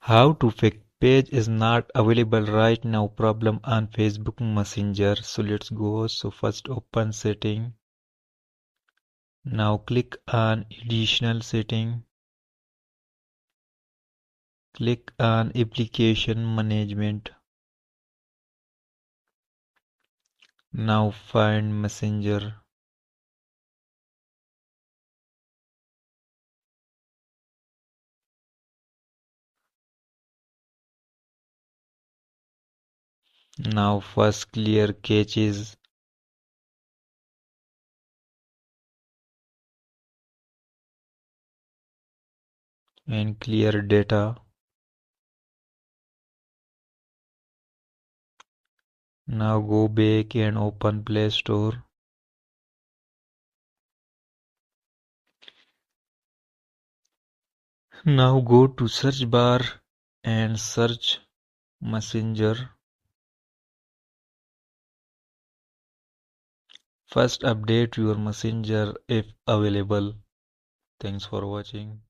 How to fix page is not available right now problem on Facebook Messenger. So let's go. So first open setting. Now click on additional setting. Click on application management. Now find Messenger. Now first clear caches and clear data. Now go back and open Play Store. Now go to search bar and search Messenger. First update your Messenger if available. Thanks for watching.